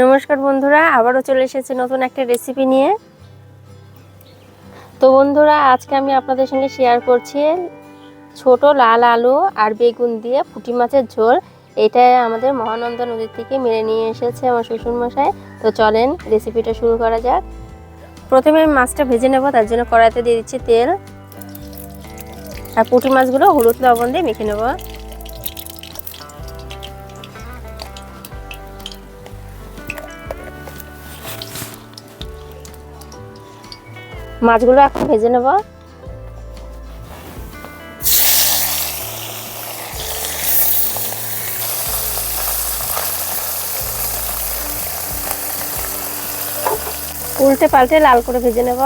নমস্কার বন্ধুরা, আবারও চলে এসেছি নতুন একটা রেসিপি নিয়ে। তো বন্ধুরা, আজকে আমি আপনাদের সঙ্গে শেয়ার করছি ছোট লাল আলু আর বেগুন দিয়ে পুঁটি মাছের ঝোল। এটা আমাদের মহানন্দা নদীর থেকে মেরে নিয়ে এসেছে আমার শ্বশুরমশাই। তো চলেন রেসিপিটা শুরু করা যাক। প্রথমে আমি মাছটা ভেজে নেব, তার জন্য কড়াইতে দিয়ে দিচ্ছি তেল। আর পুঁটি মাছগুলো হলুদ লবণ দিয়ে মেখে নেব। মাছগুলো এখন ভেজে নেব। উল্টে পাল্টে লাল করে ভেজে নেব।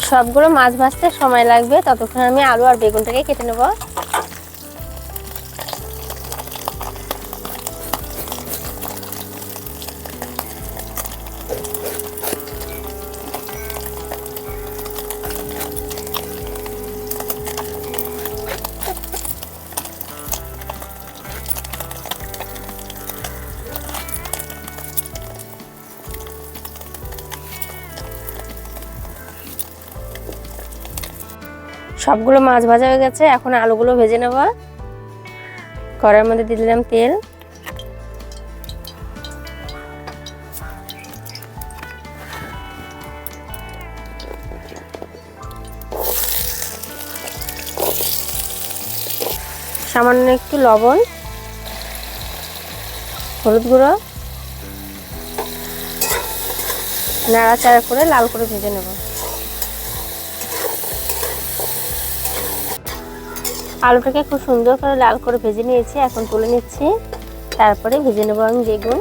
সবগুলো মাছ ভাজতে সময় লাগবে, ততক্ষণ আমি আলু আর বেগুনটাকে কেটে নেব। সবগুলো মাছ ভাজা হয়ে গেছে, এখন আলুগুলো ভেজে নেব। কড়াইয়ের মধ্যে দিয়ে দিলাম তেল। সামান্য একটু লবণ, হলুদ গুঁড়ো, নাড়াচাড়া করে লাল করে ভেজে নেব। আলুটাকে খুব সুন্দর করে লাল করে ভেজে নিয়েছি, এখন তুলে নিচ্ছি। তারপরে ভেজে নেব আমি বেগুন।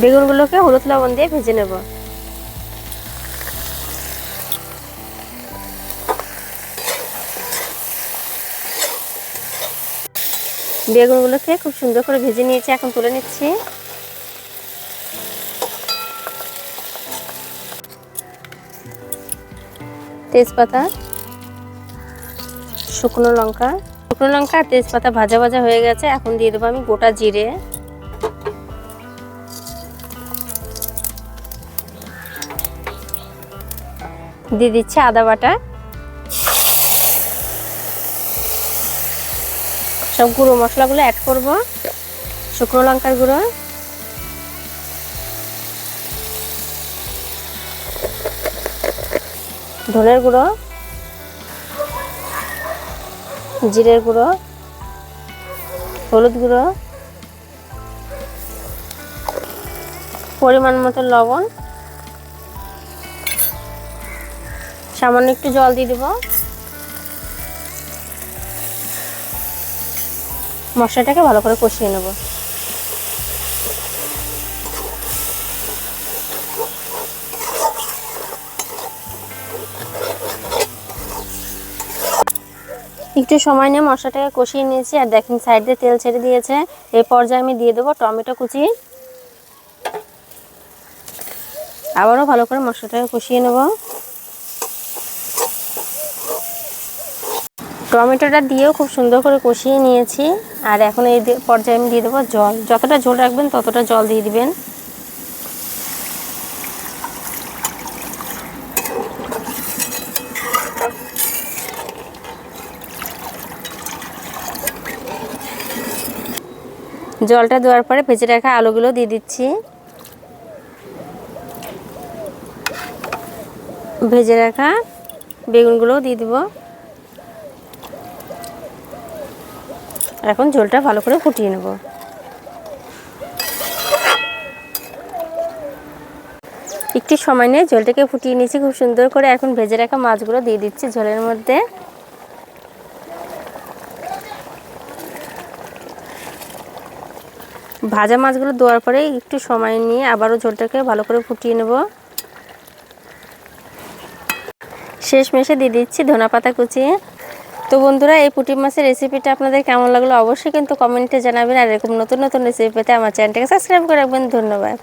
বেগুনগুলোকে হলুদ লবণ দিয়ে ভেজে নেব। বেগুনগুলোকে খুব সুন্দর করে ভেজে নিয়েছি, এখন তুলে নিচ্ছি। তেজপাতা, শুকনো লঙ্কা আর তেজপাতা ভাজা ভাজা হয়ে গেছে, এখন দিয়ে দেবো আমি গোটা জিরে, দিয়ে দিচ্ছি আদা বাটা। সব গুঁড়ো মশলাগুলো অ্যাড করব। শুকনো লঙ্কার গুঁড়ো, ধনের গুঁড়ো, জিরের গুঁড়ো, হলুদ গুঁড়ো, পরিমাণ মতো লবণ, সামান্য একটু জল দিয়ে দেব। মশলাটাকে ভালো করে কষিয়ে নেব। একটু সময় নিয়ে মশলাটাকে কষিয়ে নিয়েছি, আর দেখেন সাইড দিয়ে তেল ছেড়ে দিয়েছে। এই পর্যায়ে আমি দিয়ে দেবো টমেটো কুচি। আবারও ভালো করে মশলাটাকে কষিয়ে নেব। টমেটোটা দিয়েও খুব সুন্দর করে কষিয়ে নিয়েছি, আর এখন এই পর্যায়ে আমি দিয়ে দেবো জল। যতটা ঝোল রাখবেন ততটা জল দিয়ে দিবেন। জলটা দেওয়ার পরে ভেজে রাখা আলুগুলো দিয়ে দিচ্ছি। ভেজে রাখা বেগুনগুলোও দিয়ে দিব। এখন ঝোলটা ভালো করে ফুটিয়ে নেব। একটু সময় নিয়ে ঝোলটাকে ফুটিয়ে নিয়েছি খুব সুন্দর করে। এখন ভেজে রাখা মাছগুলো দিয়ে দিচ্ছি ঝোলের মধ্যে। ভাজা মাছগুলো দেওয়ার পরে একটু সময় নিয়ে আবারও ঝোলটাকে ভালো করে ফুটিয়ে নেব। শেষমেশে দিয়ে দিচ্ছি ধনেপাতা কুচি। তো বন্ধুরা, এই পুঁটি মাছের রেসিপিটা আপনাদের কেমন লাগলো অবশ্যই কিন্তু কমেন্টে জানাবেন। আর এরকম নতুন নতুন রেসিপি পেতে আমার চ্যানেলটাকে সাবস্ক্রাইব করে রাখবেন। ধন্যবাদ।